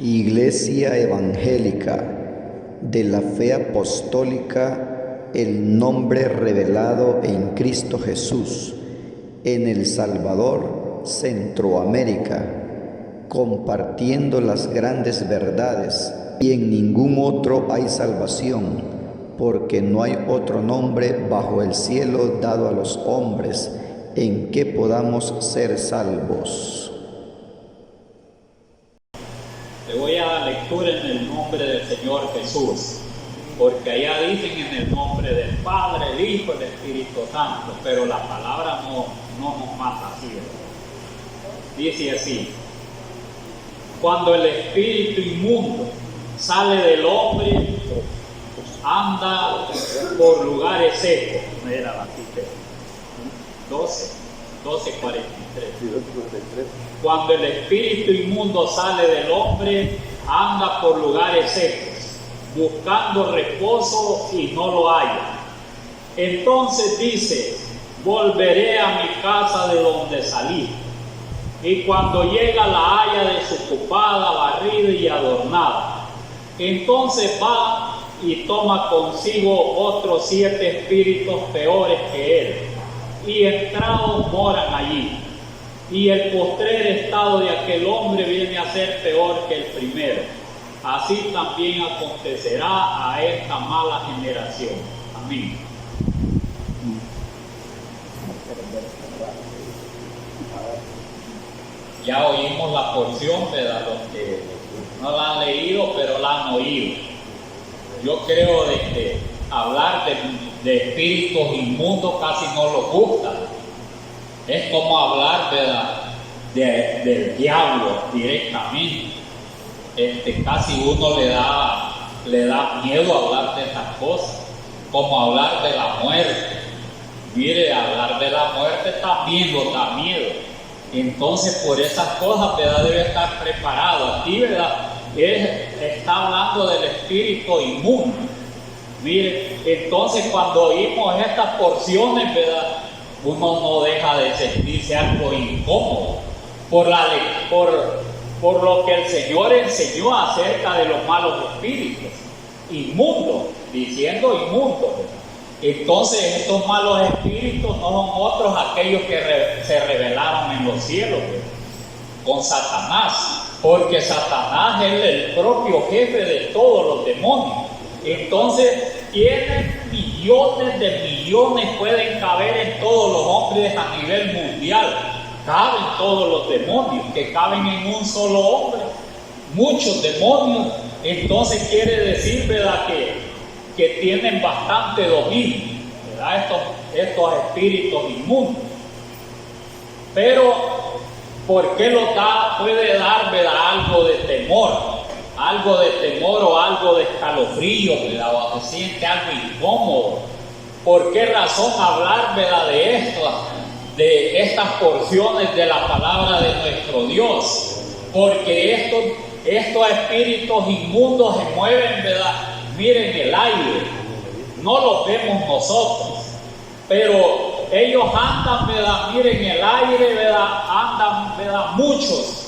Iglesia Evangélica de la Fe Apostólica, el nombre revelado en Cristo Jesús, en El Salvador, Centroamérica, compartiendo las grandes verdades, y en ningún otro hay salvación, porque no hay otro nombre bajo el cielo dado a los hombres en que podamos ser salvos. Le voy a dar lectura en el nombre del Señor Jesús, porque allá dicen en el nombre del Padre, el Hijo, el Espíritu Santo, pero la palabra no nos mata así. Dice así: cuando el espíritu inmundo sale del hombre, anda por lugares secos. Mira la cita 12:43. Cuando el espíritu inmundo sale del hombre, anda por lugares secos, buscando reposo y no lo halla. Entonces dice: volveré a mi casa de donde salí. Y cuando llega la halla desocupada, barrida y adornada. Entonces va y toma consigo otros 7 espíritus peores que él, y entrados moran allí. Y el postrer estado de aquel hombre viene a ser peor que el primero. Así también acontecerá a esta mala generación. Amén. Ya oímos la porción, ¿verdad? Los que no la han leído, pero la han oído. Yo creo de que hablar de espíritus inmundos casi no nos gusta. Es como hablar, ¿verdad?, del diablo directamente. Casi uno le da miedo hablar de estas cosas, como hablar de la muerte. Mire, hablar de la muerte también nos da miedo. Entonces, por esas cosas, ¿verdad?, debe estar preparado. Aquí, ¿verdad?, está hablando del espíritu inmundo. Mire, entonces cuando oímos estas porciones, ¿verdad?, uno no deja de sentirse algo incómodo por lo que el Señor enseñó acerca de los malos espíritus inmundos, diciendo inmundos. Entonces estos malos espíritus no son otros aquellos que se rebelaron en los cielos, ¿verdad?, con Satanás, porque Satanás es el propio jefe de todos los demonios. Entonces tienen millones de millones, pueden caber en todos los hombres a nivel mundial. Caben todos los demonios, que caben en un solo hombre, muchos demonios. Entonces quiere decir, ¿verdad?, que tienen bastante dominio, ¿verdad?, estos espíritus inmundos. Pero ¿por qué puede dar, ¿verdad?, algo de temor? Algo de temor o algo de escalofrío, ¿verdad?, o se siente algo incómodo. ¿Por qué razón hablar, ¿verdad?, de estas porciones de la palabra de nuestro Dios? Porque estos espíritus inmundos se mueven, ¿verdad?, miren, el aire. No los vemos nosotros, pero ellos andan, ¿verdad?, miren, el aire, ¿verdad?, andan, ¿verdad?, muchos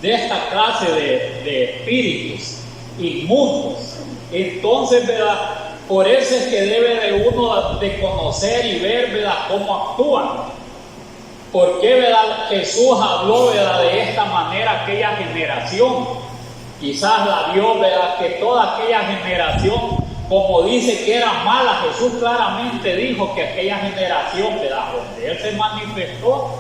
de esta clase de espíritus inmundos. Entonces, ¿verdad?, por eso es que debe de uno de conocer y ver, ¿verdad?, cómo actúan. ¿Por qué, verdad, Jesús habló, ¿verdad?, de esta manera aquella generación? Quizás la vio, ¿verdad?, que toda aquella generación, como dice que era mala, Jesús claramente dijo que aquella generación, ¿verdad?, donde Él se manifestó,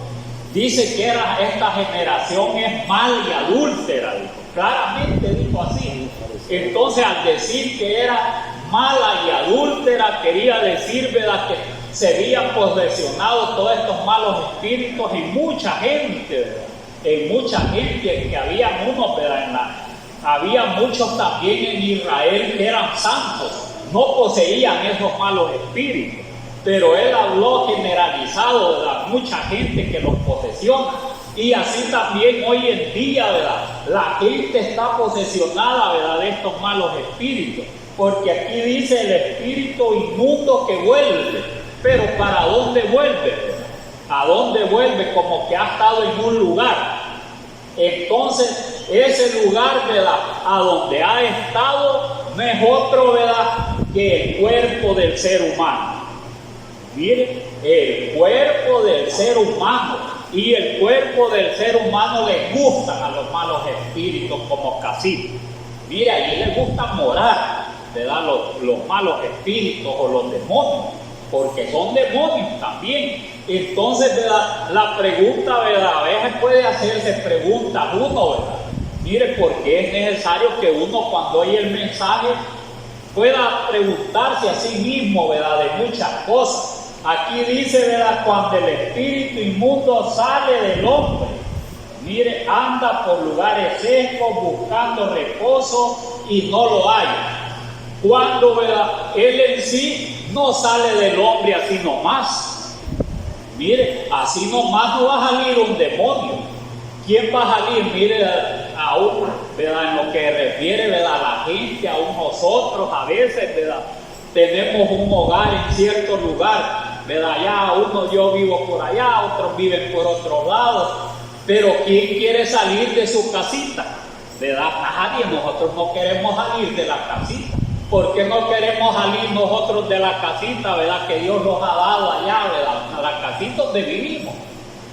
dice que esta generación es mala y adúltera, dijo. Claramente dijo así. Entonces, al decir que era mala y adúltera, quería decir, ¿verdad?, que se habían posesionado todos estos malos espíritus en mucha gente, ¿verdad?, en mucha gente, que había unos, ¿verdad?, había muchos también en Israel que eran santos, no poseían esos malos espíritus. Pero él habló generalizado, ¿verdad?, mucha gente que los posesiona. Y así también hoy en día, ¿verdad?, la gente está posesionada, ¿verdad?, de estos malos espíritus. Porque aquí dice el espíritu inmundo que vuelve. Pero ¿para dónde vuelve? ¿A dónde vuelve? Como que ha estado en un lugar. Entonces ese lugar, ¿verdad?, a donde ha estado, no es otro, ¿verdad?, que el cuerpo del ser humano. Mire, el cuerpo del ser humano. Y el cuerpo del ser humano le gustan a los malos espíritus como casitas. Mire, ahí les gusta morar, ¿verdad?, los malos espíritus o los demonios, porque son demonios también. Entonces, ¿verdad?, la pregunta, ¿verdad?, a veces puede hacerse preguntas uno, ¿verdad? Mire, porque es necesario que uno, cuando oye el mensaje, pueda preguntarse a sí mismo, ¿verdad?, de muchas cosas. Aquí dice, ¿verdad?, cuando el espíritu inmundo sale del hombre, mire, anda por lugares secos buscando reposo y no lo hay. Cuando, ¿verdad?, él en sí no sale del hombre así nomás. Mire, así nomás no va a salir un demonio. ¿Quién va a salir? Mire, a uno, ¿verdad?, en lo que refiere, ¿verdad?, a la gente, a nosotros a veces, ¿verdad?, tenemos un hogar en cierto lugar, ¿verdad? Allá uno, yo vivo por allá, otros viven por otro lado, pero ¿quién quiere salir de su casita? ¿Verdad? Nadie. Nosotros no queremos salir de la casita. ¿Por qué no queremos salir nosotros de la casita, ¿verdad?, que Dios nos ha dado allá, ¿verdad?, a la casita donde vivimos,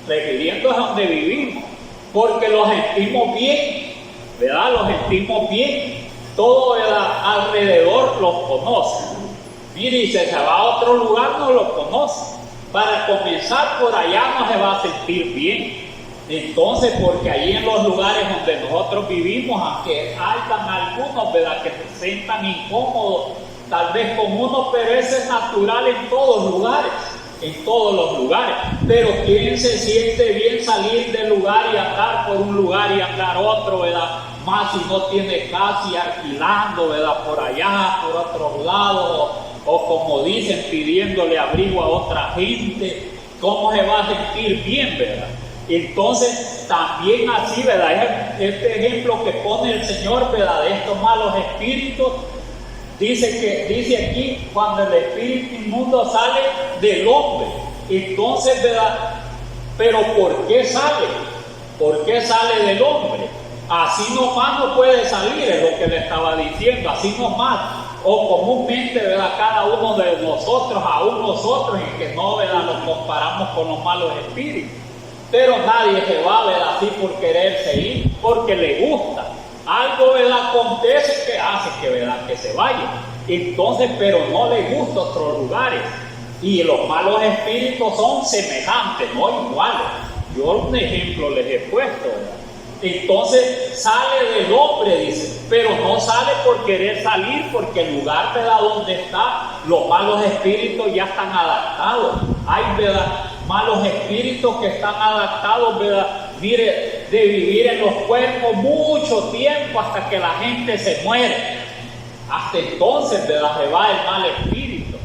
refiriéndose a donde vivimos, porque los sentimos bien, ¿verdad?, los sentimos bien, todo, ¿verdad?, alrededor los conoce. Mire, y si se va a otro lugar no lo conoce. Para comenzar, por allá no se va a sentir bien. Entonces, porque ahí en los lugares donde nosotros vivimos, aunque hayan algunos, ¿verdad?, que se sientan incómodos, tal vez con uno, pero eso es natural en todos lugares, en todos los lugares. Pero ¿quién se siente bien salir del lugar y andar por un lugar y andar otro, ¿verdad?, más si no tiene casa y alquilando, ¿verdad?, por allá, por otros lados, o como dicen, pidiéndole abrigo a otra gente? ¿Cómo se va a sentir bien, verdad? Entonces, también así, ¿verdad?, este ejemplo que pone el Señor, ¿verdad?, de estos malos espíritus, dice aquí, cuando el espíritu inmundo sale del hombre. Entonces, ¿verdad?, pero ¿por qué sale? ¿Por qué sale del hombre? Así nomás no puede salir, es lo que le estaba diciendo, así nomás. O comúnmente, ¿verdad?, cada uno de nosotros, aún nosotros, en que no, ¿verdad?, nos comparamos con los malos espíritus. Pero nadie se va, ¿verdad?, así por quererse ir, porque le gusta. Algo, ¿verdad?, acontece que hace que, ¿verdad?, que se vaya. Entonces, pero no le gusta otros lugares. Y los malos espíritus son semejantes, no iguales. Yo un ejemplo les he puesto, ¿verdad? Entonces sale del hombre, dice, pero no sale por querer salir, porque el lugar, ¿verdad?, donde está, los malos espíritus ya están adaptados. Hay, ¿verdad?, malos espíritus que están adaptados, ¿verdad?, mire, de vivir en los cuerpos mucho tiempo hasta que la gente se muere. Hasta entonces, ¿verdad?, se va el mal espíritu.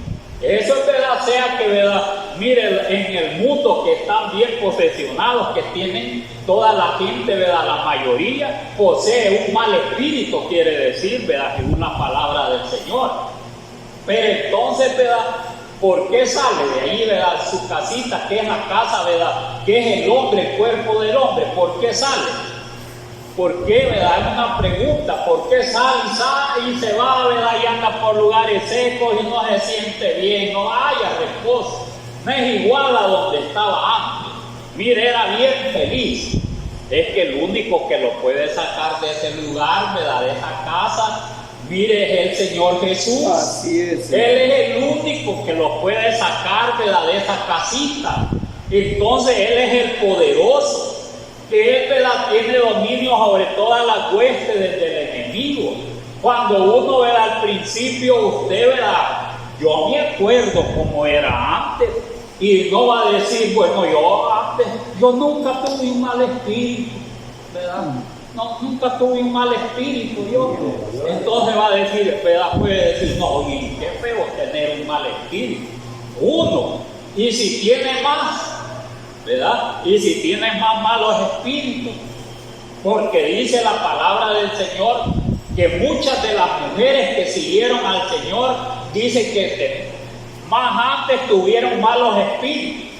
Eso es verdad, sea que, ¿verdad?, mire, en el mundo que están bien posesionados, que tienen toda la gente, ¿verdad?, la mayoría posee un mal espíritu, quiere decir, ¿verdad?, según la palabra del Señor. Pero entonces, ¿verdad?, ¿por qué sale de ahí, ¿verdad?, su casita, que es la casa, ¿verdad?, que es el hombre, el cuerpo del hombre? ¿Por qué sale? ¿Por qué, verdad? Es una pregunta. ¿Por qué sale y se va, ¿verdad?, y anda por lugares secos y no se siente bien, no haya reposo? No es igual a donde estaba antes. Mire, era bien feliz. Es que el único que lo puede sacar de ese lugar, ¿verdad?, de esa casa, mire, es el Señor Jesús. Así es. Él es el único que lo puede sacar, ¿verdad?, de esa casita. Entonces Él es el poderoso, que Él, ¿verdad?, tiene dominio sobre todas las huestes del enemigo. Cuando uno, ¿verdad?, al principio, usted, ¿verdad?, yo me acuerdo cómo era antes, y no va a decir, bueno, yo nunca tuve un mal espíritu, ¿verdad? No, nunca tuve un mal espíritu yo. Entonces va a decir, ¿verdad?, puede decir, no, y qué feo tener un mal espíritu. Uno, y si tiene más, ¿verdad?, y si tiene más malos espíritus, porque dice la palabra del Señor que muchas de las mujeres que siguieron al Señor, dice que más antes tuvieron malos espíritus.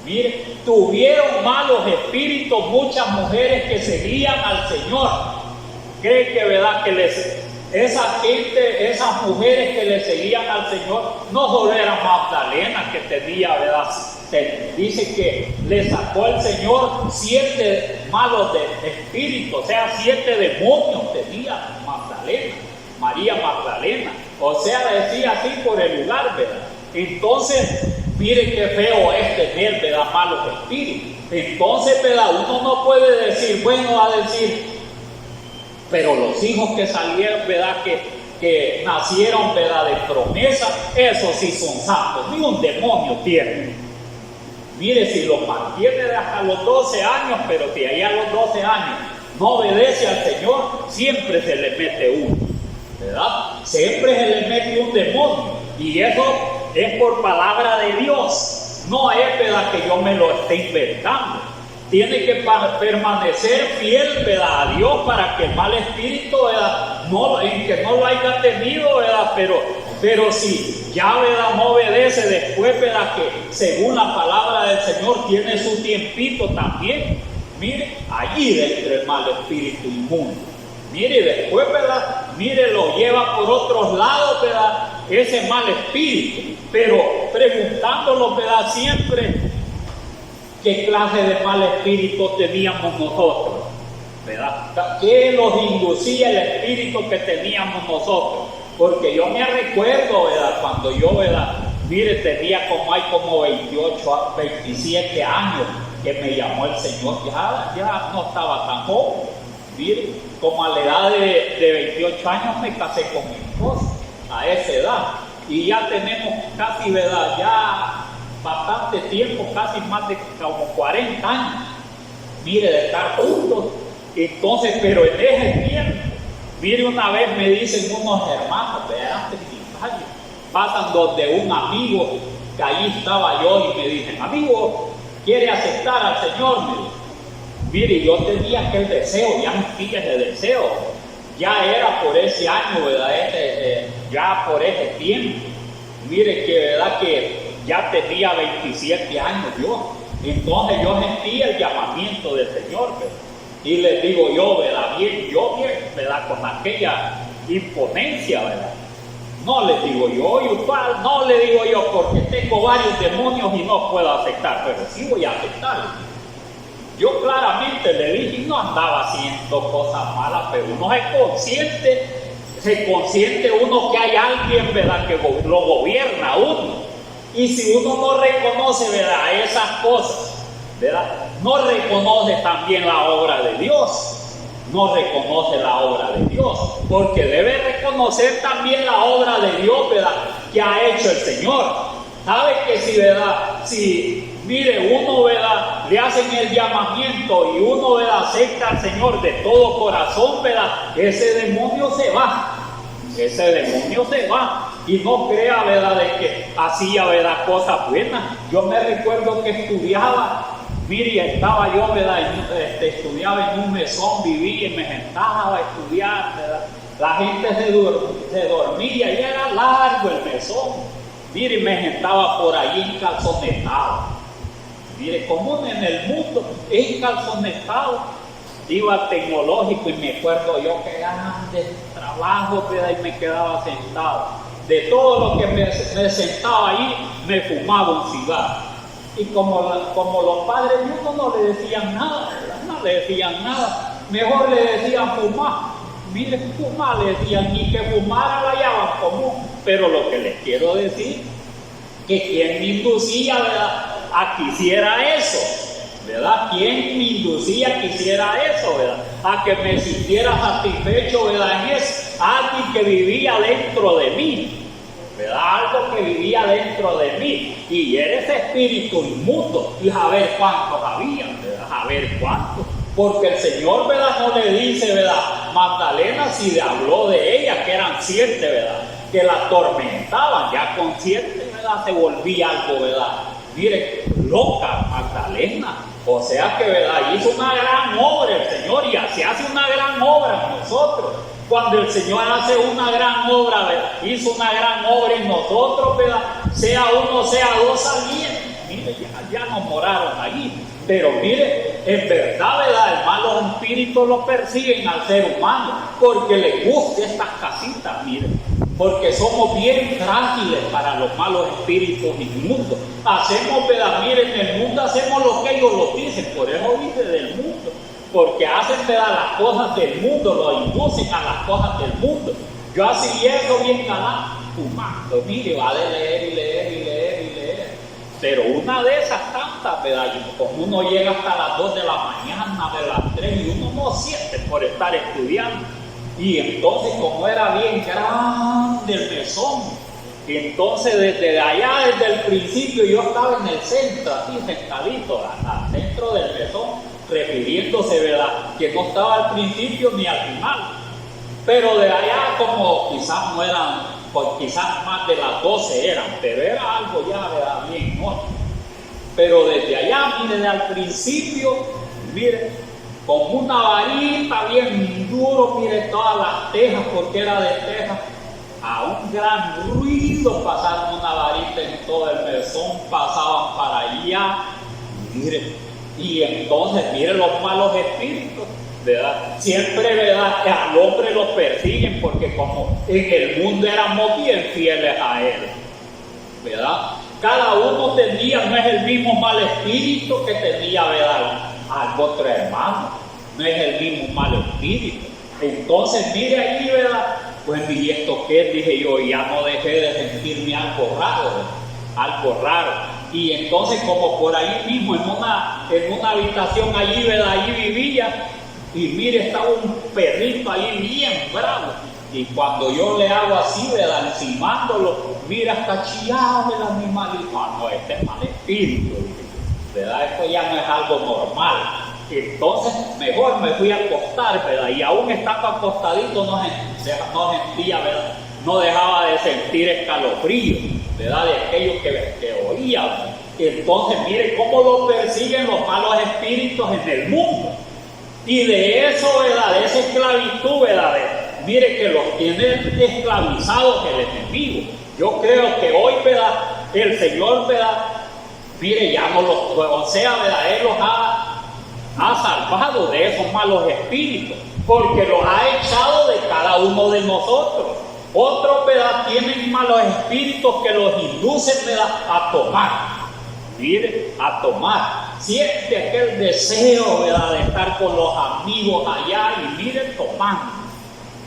Mire, tuvieron malos espíritus muchas mujeres que seguían al Señor. ¿Cree que verdad que esa gente, esas mujeres que le seguían al Señor, no solo era Magdalena que tenía, verdad? Dice que le sacó el Señor 7 malos espíritus, o sea, 7 demonios tenía Magdalena, María Magdalena. O sea, decía así por el lugar, ¿verdad? Entonces, mire qué feo es tener, ¿verdad?, malos espíritus. Entonces, ¿verdad?, uno no puede decir, bueno, a decir, pero los hijos que salieron, ¿verdad?, que nacieron, ¿verdad?, de promesa, esos sí son santos, ni un demonio tiene. Mire, si los mantiene hasta los 12 años, pero si allá a los 12 años no obedece al Señor, siempre se le mete uno, ¿verdad? Siempre se le mete un demonio, y eso es por palabra de Dios, no es, ¿verdad?, que yo me lo esté inventando. Tiene que permanecer fiel, ¿verdad?, a Dios para que el mal espíritu, ¿verdad?, que no lo haya tenido, ¿verdad?, pero si ya, ¿verdad?, no obedece después, ¿verdad?, que según la palabra del Señor tiene su tiempito también. Mire, allí dentro el mal espíritu inmundo. Mire, después, ¿verdad?, mire, lo lleva por otros lados, ¿verdad?, ese mal espíritu, pero preguntándolo, ¿verdad?, siempre qué clase de mal espíritu teníamos nosotros, ¿verdad? ¿Qué nos inducía el espíritu que teníamos nosotros? Porque yo me recuerdo, ¿verdad?, cuando yo, ¿verdad?, mire, tenía como 28, 27 años que me llamó el Señor, ya no estaba tan joven. Mire, como a la edad de 28 años me casé con mi esposa, a esa edad, y ya tenemos casi, ¿verdad?, ya bastante tiempo, casi más de como 40 años, mire, de estar juntos. Entonces, pero en ese tiempo, mire, una vez me dicen unos hermanos, vean, pasan donde un amigo, que allí estaba yo, y me dicen, amigo, ¿quiere aceptar al Señor? Mire, yo tenía aquel deseo, ya no pilla ese deseo, ya era por ese año, ¿verdad?, ya por ese tiempo. Mire que, ¿verdad?, que ya tenía 27 años yo. Entonces yo sentí el llamamiento del Señor, ¿verdad? Y les digo yo, ¿verdad?, bien, ¿verdad?, con aquella imponencia, ¿verdad? No les digo yo, igual, no le digo yo, porque tengo varios demonios y no puedo aceptar, pero sí voy a aceptar. Yo claramente le dije, no andaba haciendo cosas malas, pero uno es consciente uno que hay alguien, ¿verdad?, que lo gobierna a uno. Y si uno no reconoce, ¿verdad?, esas cosas, ¿verdad?, no reconoce también la obra de Dios. No reconoce la obra de Dios, porque debe reconocer también la obra de Dios, ¿verdad?, que ha hecho el Señor. Sabe que si, ¿verdad?, si, mire, uno, ¿verdad?, le hacen el llamamiento y uno, ¿verdad?, acepta al Señor de todo corazón, ¿verdad?, ese demonio se va. Ese demonio se va. Y no crea, ¿verdad?, de que hacía, ¿verdad?, cosas buenas. Yo me recuerdo que estudiaba, mire, estaba yo, ¿verdad?, estudiaba en un mesón, vivía y me sentaba a estudiar, ¿verdad? La gente se dormía y era largo el mesón. Mire, me sentaba por allí encalzonetado. Mire, común en el mundo, encalzonetado. Iba al tecnológico y me acuerdo yo que grande trabajo, ¿verdad?, y me quedaba sentado. De todo lo que me sentaba ahí, me fumaba un cigarro. Y como los padres de uno no le decían nada, ¿verdad?, no le decían nada, mejor le decían fumar. Mire, fumar, le decían, ni que fumara la hallaban común. Pero lo que les quiero decir, que quien me inducía, ¿verdad?, a que hiciera eso, ¿verdad? ¿Quién me inducía a que hiciera eso, ¿verdad?, a que me sintiera satisfecho, ¿verdad?, en eso? Alguien que vivía dentro de mí, ¿verdad?, algo que vivía dentro de mí, y era ese espíritu inmundo, y a ver cuántos había, ¿verdad?, a ver cuántos, porque el Señor, ¿verdad?, no le dice, ¿verdad?, Magdalena, si le habló de ella, que eran 7, ¿verdad?, que la atormentaban, ya con 7, ¿verdad?, se volvía algo, ¿verdad?, mire, loca Magdalena. O sea que, ¿verdad?, hizo una gran obra el Señor, y así hace una gran obra en nosotros. Cuando el Señor hace una gran obra, ¿verdad?, hizo una gran obra en nosotros, ¿verdad?, sea uno, sea dos, alguien, mire, ya nos moraron allí. Pero mire, en verdad, ¿verdad? El malos espíritus lo persiguen al ser humano, porque les gusta estas casitas, mire. Porque somos bien frágiles para los malos espíritus inmundos. Hacemos, ¿verdad? Miren, en el mundo hacemos lo que ellos nos dicen, por eso dice del mundo. Porque hacen, ¿verdad? Las cosas del mundo, lo inducen a las cosas del mundo. Yo así eso bien galán, fumando, mire, va de leer y leer y leer y leer. Pero una de esas tantas, ¿verdad? Como uno llega hasta las 2 de la mañana, de las 3, y uno no siente por estar estudiando. Y entonces, como era bien grande el mesón, entonces desde allá, desde el principio, yo estaba en el centro, así sentadito, al centro del mesón, refiriéndose, ¿verdad? Que no estaba al principio ni al final. Pero de allá, como quizás no eran, pues quizás más de las 12 eran, pero era algo ya, ¿verdad? Bien, ¿no? Pero desde allá, miren, al principio, miren, con una varita bien duro, mire todas las tejas, porque era de tejas, a un gran ruido pasaron una varita en todo el mesón, pasaban para allá, mire, y entonces, mire los malos espíritus, ¿verdad? Siempre, ¿verdad? Al hombre lo persiguen, porque como en el mundo éramos bien fieles a él, ¿verdad? Cada uno tenía, no es el mismo mal espíritu que tenía, ¿verdad? Al otro hermano, no es el mismo mal espíritu. Entonces, mire allí, ¿verdad? Pues, ¿y esto qué? Dije yo, y ya no dejé de sentirme algo raro, ¿verdad? Algo raro. Y entonces, como por ahí mismo, en una habitación allí, ¿verdad? Allí vivía, y mire, estaba un perrito allí bien bravo. Y cuando yo le hago así, ¿verdad? Encimándolo, mira, está chillado el animalito. Ah, no, este es mal espíritu, ¿verdad? Esto ya no es algo normal. Entonces, mejor me fui a acostar, ¿verdad? Y aún estando acostadito no sentía, ¿verdad? No dejaba de sentir escalofrío, ¿verdad? De aquellos que oía, ¿verdad? Entonces, mire cómo lo persiguen los malos espíritus en el mundo. Y de eso, ¿verdad? De esa esclavitud, ¿verdad? Mire que los tiene esclavizados el enemigo. Yo creo que hoy, ¿verdad? El Señor, ¿verdad? Mire, ya no los, o sea, ¿verdad? Él los ha salvado de esos malos espíritus, porque los ha echado de cada uno de nosotros. Otros, ¿verdad? Tienen malos espíritus que los inducen, ¿verdad? A tomar. Mire, a tomar. Siente aquel deseo, ¿verdad? De estar con los amigos allá y mire, tomando.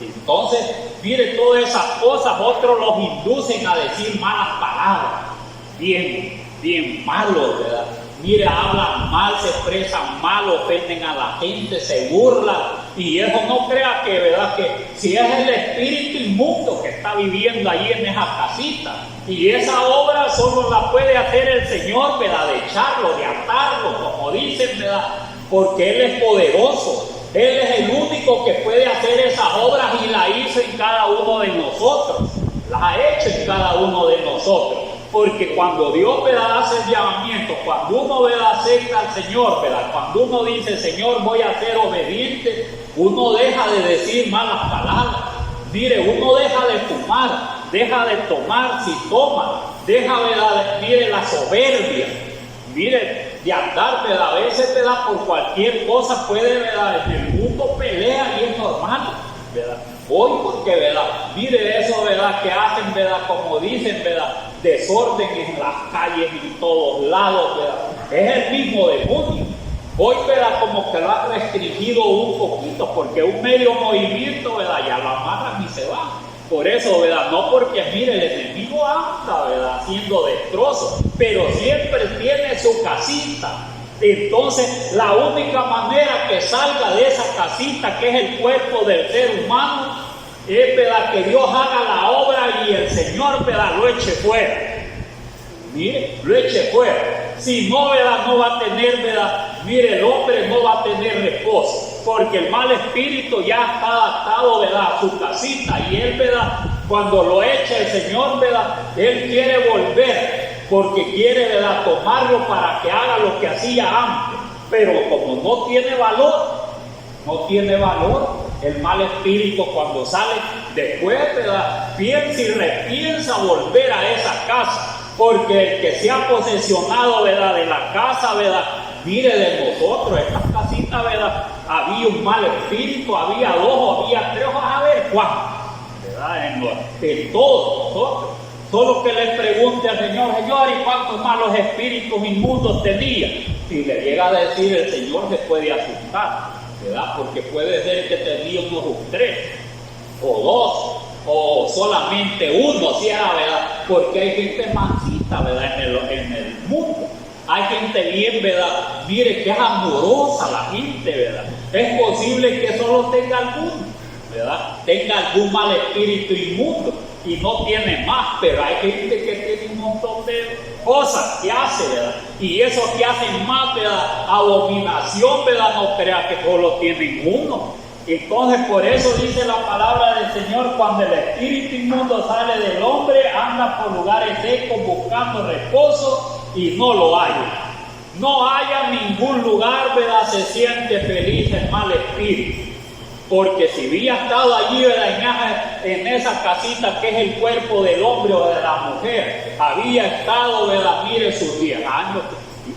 Entonces, mire, todas esas cosas, otros los inducen a decir malas palabras. Bien malos, ¿verdad? Mire, hablan mal, se expresan mal, ofenden a la gente, se burlan. Y eso no crea que, ¿verdad? Que si es el espíritu inmundo que está viviendo allí en esa casita. Y esa obra solo la puede hacer el Señor, ¿verdad? De echarlo, de atarlo, como dicen, ¿verdad? Porque Él es poderoso. Él es el único que puede hacer esas obras y la hizo en cada uno de nosotros. Las ha hecho en cada uno de nosotros. Porque cuando Dios, ¿verdad? Hace el llamamiento, cuando uno, ¿verdad? Acepta al Señor, ¿verdad? Cuando uno dice, Señor, voy a ser obediente, uno deja de decir malas palabras. Mire, uno deja de fumar, deja de tomar si toma, deja, ¿verdad? Mire, la soberbia. Mire, de andar, ¿verdad? A veces, ¿verdad? Por cualquier cosa puede, ¿verdad? En el mundo pelea y es normal, ¿verdad? Hoy porque, ¿verdad? Mire eso, ¿verdad? Que hacen, ¿verdad? Como dicen, ¿verdad? Desorden en las calles y en todos lados, ¿verdad? Es el mismo demonio. Hoy, ¿verdad? Como que lo ha restringido un poquito, porque un medio movimiento, ¿verdad? Ya lo amarran y se va. Por eso, ¿verdad? No porque, mire, el enemigo anda, ¿verdad? Haciendo destrozos, pero siempre tiene su casita. Entonces, la única manera que salga de esa casita, que es el cuerpo del ser humano, es, ¿verdad? Que Dios haga la obra y el Señor, ¿verdad? Lo eche fuera. Mire, lo eche fuera. Si no, ¿verdad? No va a tener, ¿verdad? Mire, el hombre no va a tener reposo, porque el mal espíritu ya está adaptado, ¿verdad? A su casita, y él, ¿verdad? Cuando lo echa el Señor, ¿verdad? Él quiere volver, porque quiere, ¿verdad? Tomarlo para que haga lo que hacía antes. Pero como no tiene valor, el mal espíritu cuando sale después, ¿verdad? Piensa y repiensa volver a esa casa. porque el que se ha posesionado, ¿verdad?, de la casa, ¿verdad?, mire, de nosotros, esta casita, ¿verdad?, había un mal espíritu, había dos, había tres, a ver cuántos, ¿verdad?, en todos nosotros. Solo que le pregunte al Señor, Señor, ¿y cuántos malos espíritus inmundos tenía? Si le llega a decir el Señor, se puede asustar, ¿verdad? Porque puede ser que tenía unos 3 o 2 o solamente uno, si era, ¿verdad? Porque hay gente mansita, ¿verdad?, en el mundo. Hay gente bien, ¿verdad? Mire que es amorosa la gente, ¿verdad? Es posible que solo tenga alguno, ¿verdad? Tenga algún mal espíritu inmundo y no tiene más, pero hay gente que tiene un montón de cosas que hace, ¿verdad? Y esos que hacen más, ¿verdad?, abominación, ¿verdad?, no crea que solo tienen uno. Entonces, por eso dice la palabra del Señor, cuando el espíritu inmundo sale del hombre, anda por lugares secos buscando reposo y no lo haya. No haya ningún lugar, ¿verdad?, se siente feliz el mal espíritu. Porque si había estado allí, ¿verdad?, en esa casita que es el cuerpo del hombre o de la mujer, había estado, ¿verdad?, mire, sus 10 años,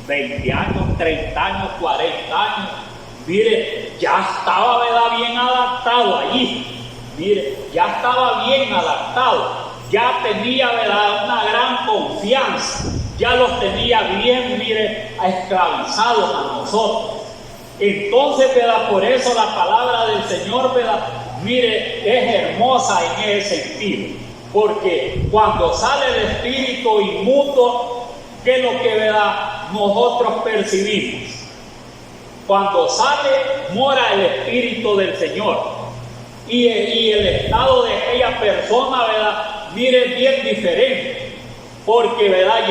20 años, 30 años, 40 años, mire, ya estaba, ¿verdad?, bien adaptado allí, mire, ya estaba bien adaptado, ya tenía, ¿verdad?, una gran confianza, ya los tenía bien, mire, esclavizados a nosotros. Entonces, ¿verdad?, por eso la palabra del Señor, ¿verdad?, mire, es hermosa en ese sentido, porque cuando sale el espíritu inmundo, ¿qué es lo que, ¿verdad?, nosotros percibimos? Cuando sale, mora el espíritu del Señor, y el estado de aquella persona, ¿verdad?, mire, bien diferente, porque, ¿verdad?,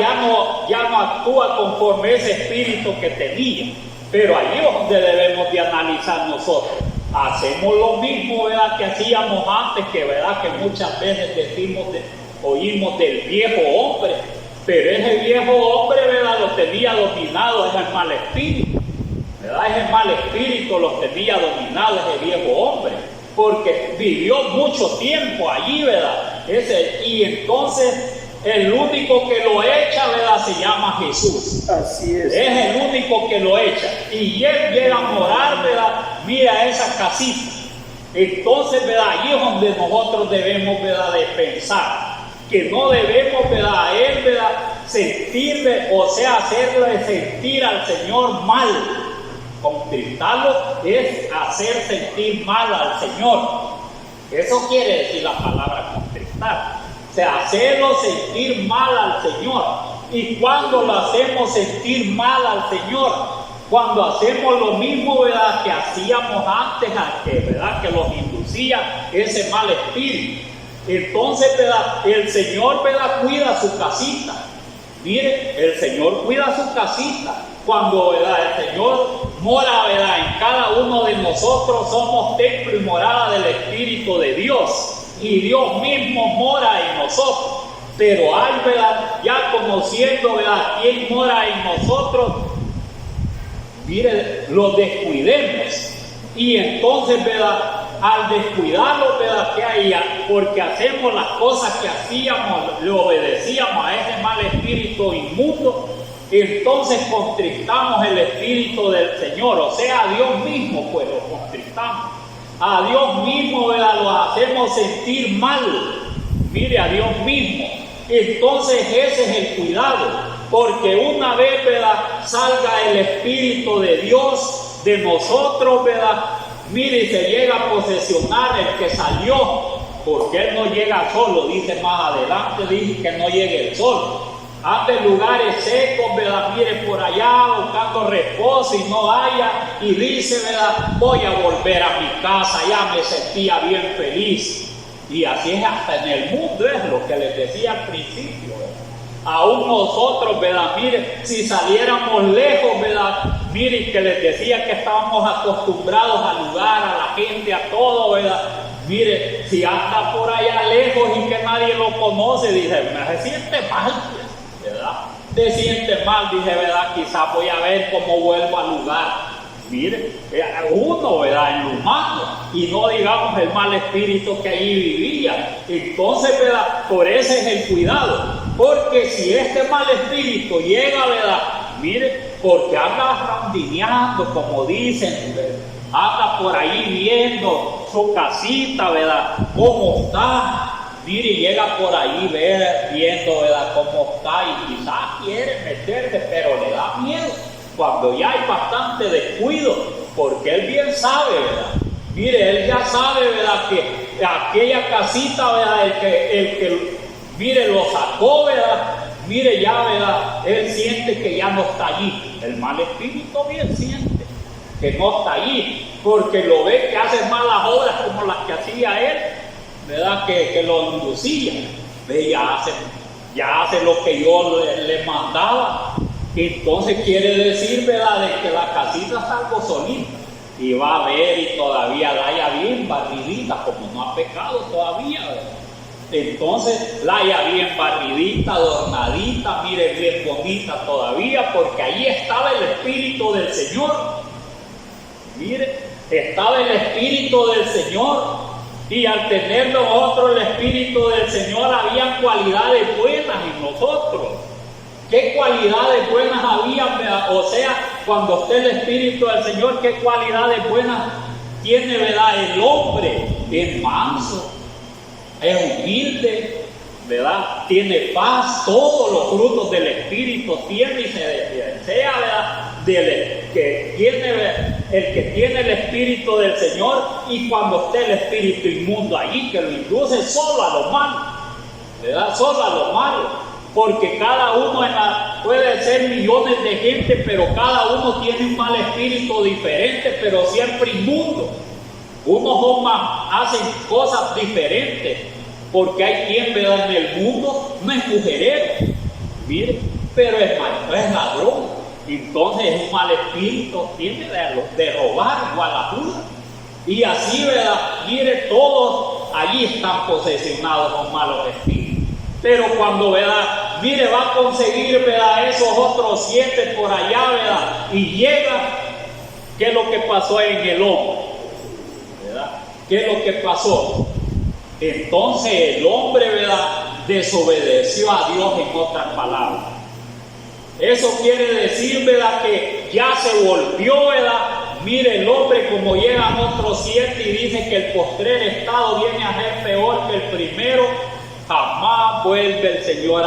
ya no actúa conforme ese espíritu que tenía. Pero allí es donde debemos de analizar nosotros. Hacemos lo mismo, ¿verdad?, que hacíamos antes, que, ¿verdad?, que muchas veces oímos del viejo hombre, pero ese viejo hombre, ¿verdad?, lo tenía dominado, es el mal espíritu, ¿verdad? Ese mal espíritu lo tenía dominado ese viejo hombre, porque vivió mucho tiempo allí, ¿verdad? Y entonces el único que lo echa, ¿verdad?, se llama Jesús. Así es. Es el único que lo echa. Y él llega a morar, ¿verdad?, mira esa casita. Entonces, ¿verdad?, allí es donde nosotros debemos, ¿verdad?, de pensar. Que no debemos, ¿verdad?, a él, ¿verdad?, sentirle, o sea, hacerle sentir al Señor mal. Contristarlo es hacer sentir mal al Señor. Eso quiere decir la palabra contristar. O sea, hacerlo sentir mal al Señor. Y cuando lo hacemos sentir mal al Señor, cuando hacemos lo mismo, ¿verdad?, que hacíamos antes, ¿verdad?, que los inducía ese mal espíritu, entonces, ¿verdad?, el Señor, ¿verdad?, cuida su casita. Mire, el Señor cuida su casita. Cuando, ¿verdad?, el Señor mora, ¿verdad?, en cada uno de nosotros, somos templo y morada del Espíritu de Dios. Y Dios mismo mora en nosotros. Pero hay, ¿verdad?, ya conociendo, ¿verdad?, quién mora en nosotros, mire, lo descuidemos. Y entonces, ¿verdad?, al descuidarlo, ¿verdad?, que hay, porque hacemos las cosas que hacíamos, le obedecíamos a ese mal espíritu inmundo, entonces contristamos el espíritu del Señor, o sea, a Dios mismo, pues lo contristamos. A Dios mismo, ¿verdad?, lo hacemos sentir mal. Mire, a Dios mismo. Entonces ese es el cuidado, porque una vez, ¿verdad?, salga el Espíritu de Dios de nosotros, ¿verdad?, mire, y se llega a posesionar el que salió, porque él no llega solo, dice más adelante, dice que no llegue el sol. Anda en lugares secos, ¿verdad?, mire, por allá buscando reposo y no haya, y dice, ¿verdad?, voy a volver a mi casa, ya me sentía bien feliz. Y así es hasta en el mundo, es lo que les decía al principio, ¿verdad? Aún nosotros, ¿verdad?, mire, si saliéramos lejos, ¿verdad?, mire, que les decía que estábamos acostumbrados al lugar, a la gente, a todo, ¿verdad?, mire, si anda por allá lejos y que nadie lo conoce, dice, me siente mal, ¿verdad? Te siente mal, dice, ¿verdad?, quizás voy a ver cómo vuelvo al lugar. Mire, uno, ¿verdad?, en lo humano, y no digamos el mal espíritu que allí vivía. Entonces, ¿verdad?, por ese es el cuidado. Porque si este mal espíritu llega, ¿verdad? Mire, porque anda rondineando, como dicen, ¿verdad? Anda por ahí viendo su casita, ¿verdad? Cómo está. Mire, llega por ahí viendo, ¿verdad? Cómo está, y quizás quiere meterse, pero le da miedo cuando ya hay bastante descuido, porque él bien sabe, ¿verdad? Mire, él ya sabe, ¿verdad? Que aquella casita, ¿verdad? El que mire, lo sacó, ¿verdad? Mire, ya, ¿verdad? Él siente que ya no está allí. El mal espíritu bien siente que no está allí, porque lo ve que hace malas obras como las que hacía él, ¿verdad? Que lo inducía. Ve, ya hace lo que yo le mandaba. Entonces quiere decir, ¿verdad? De que la casita está algo solita. Y va a ver y todavía la haya bien barridita, como no ha pecado todavía, ¿verdad? Entonces la haya bien barridita, adornadita, mire, bien bonita todavía, porque ahí estaba el Espíritu del Señor. Mire, estaba el Espíritu del Señor, y al tener nosotros el Espíritu del Señor, había cualidades buenas en nosotros. ¿Qué cualidades buenas había? O sea, cuando esté el Espíritu del Señor, ¿qué cualidades buenas tiene, verdad? El hombre es manso, es humilde, ¿verdad? Tiene paz, todos los frutos del Espíritu tiene, y se desea, ¿verdad? El que tiene el Espíritu del Señor, y cuando esté el espíritu inmundo allí, que lo induce solo a lo malo, ¿verdad? Solo a lo malo. Porque cada uno puede ser millones de gente, pero cada uno tiene un mal espíritu diferente, pero siempre inmundo. Unos hacen cosas diferentes, porque hay quien, ¿verdad? En el mundo no es mujerero, mire, pero es ladrón. Entonces es un mal espíritu, tiene de robar igual a Judas. Y así, ¿verdad? Mire, todos allí están posesionados con malos espíritus. Pero cuando, ¿verdad? Mire, va a conseguir, ¿verdad? Esos otros 7 por allá, ¿verdad? Y llega, ¿qué es lo que pasó en el hombre? ¿Verdad? ¿Qué es lo que pasó? Entonces el hombre, ¿verdad? Desobedeció a Dios, en otras palabras. Eso quiere decir, ¿verdad? Que ya se volvió, ¿verdad? Mire, el hombre, como llegan otros 7 y dice que el postrer estado viene a ser peor que el primero, jamás vuelve el Señor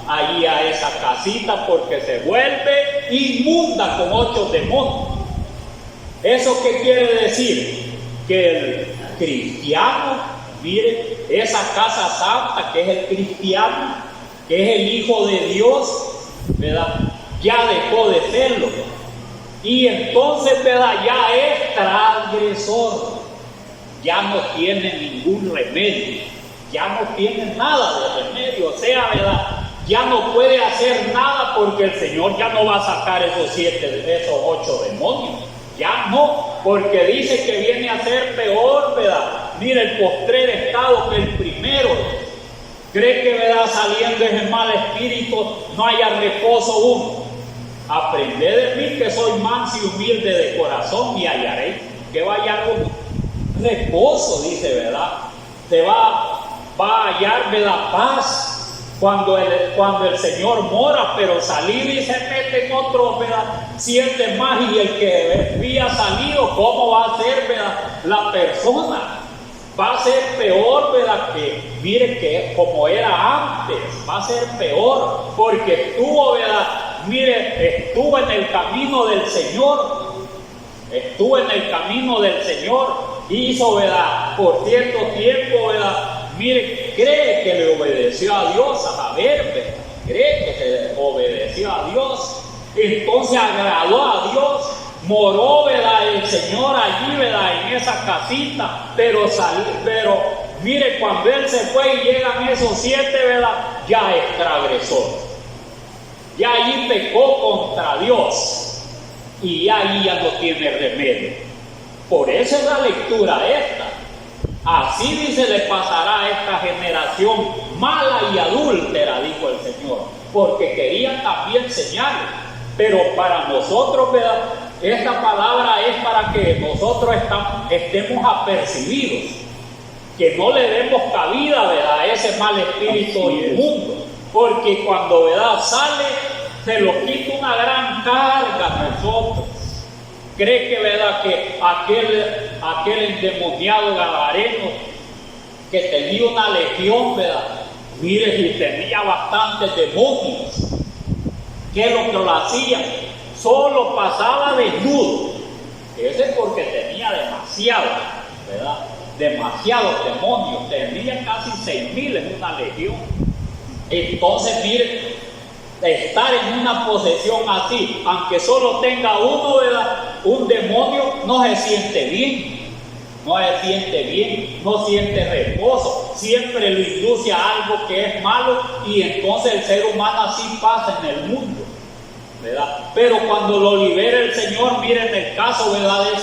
allí a esa casita, porque se vuelve inmunda con 8 demonios. ¿Eso qué quiere decir? Que el cristiano, mire, esa casa santa que es el cristiano, que es el Hijo de Dios, ¿verdad? Ya dejó de serlo. Y entonces, ¿verdad? Ya es transgresor. Ya no tiene ningún remedio. Ya no tiene nada de remedio. O sea, ¿verdad? Ya no puede hacer nada, porque el Señor ya no va a sacar esos 8 demonios. Ya no, porque dice que viene a ser peor, ¿verdad? Mira, el postrer estado que el primero. Cree que, ¿verdad? Saliendo ese mal espíritu no haya reposo uno. Aprended de mí, que soy manso y humilde de corazón, y hallaréis. ¿Qué va a hallar uno? Reposo, dice, ¿verdad? Se va a hallar, ¿verdad? Paz cuando el Señor mora, pero salir y se mete en otro, ¿verdad? 7 más, y el que había salido, ¿cómo va a ser, ¿verdad? La persona va a ser peor, ¿verdad? Que mire, que como era antes, va a ser peor, porque estuvo, ¿verdad? Mire, estuvo en el camino del Señor, hizo, ¿verdad? Por cierto tiempo, ¿verdad? Mire, cree que le obedeció a Dios, a saber, ¿verdad? Cree que se obedeció a Dios, entonces agradó a Dios, moró, ¿verdad? El Señor allí, ¿verdad? En esa casita, pero mire, cuando él se fue y llegan esos 7, ¿verdad? Ya es transgresor. Ya allí pecó contra Dios, y allí ya no tiene remedio. Por eso es la lectura esta. Así dice, le pasará a esta generación mala y adúltera, dijo el Señor, porque querían también señales. Pero para nosotros, ¿verdad? Esta palabra es para que nosotros estemos apercibidos, que no le demos cabida, ¿verdad? A ese mal espíritu inmundo. porque cuando ¿verdad? Sale, se lo quita una gran carga a nosotros. Cree que ¿verdad? Que aquel endemoniado gadareno que tenía una legión, ¿verdad? Mire, si tenía bastantes demonios, ¿qué es lo que lo hacía? Solo pasaba desnudo. Ese es porque tenía demasiado, ¿verdad? Demasiados demonios, tenía casi 6,000 en una legión. Entonces, mire, estar en una posesión así, aunque solo tenga uno, ¿verdad? Un demonio, no se siente bien. No se siente bien, no siente reposo, siempre lo induce a algo que es malo y entonces el ser humano así pasa en el mundo, ¿verdad? Pero cuando lo libera el Señor, miren el caso, ¿verdad? De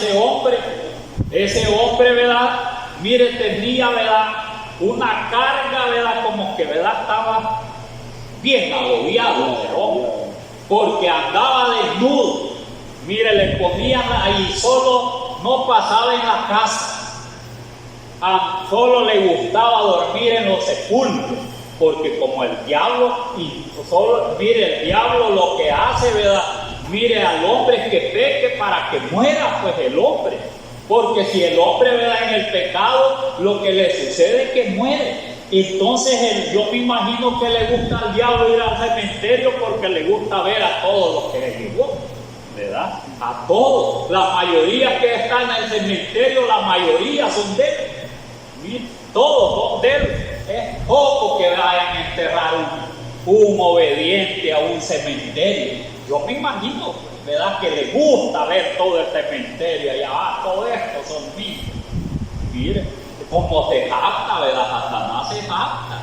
ese hombre, ¿verdad? Mire, tenía, ¿verdad? Una carga, ¿verdad? Como que, ¿verdad? Estaba bien agobiado ese hombre, porque andaba desnudo. Mire, le ponían ahí solo. No pasaba en la casa, solo le gustaba dormir en los sepulcros, porque como el diablo, mire, el diablo lo que hace, ¿verdad? Mire, al hombre que peque para que muera, pues el hombre, porque si el hombre, ¿verdad? En el pecado, lo que le sucede es que muere. Entonces yo me imagino que le gusta al diablo ir al cementerio porque le gusta ver a todos los que le llevó, ¿verdad? A todos, la mayoría que están en el cementerio, la mayoría son de él. Todos son de él. Es poco que vayan a enterrar un obediente a un cementerio. Yo me imagino, ¿verdad? Que le gusta ver todo el cementerio allá, todo esto son míos. Mire, como se jacta, ¿verdad? Satanás se jacta,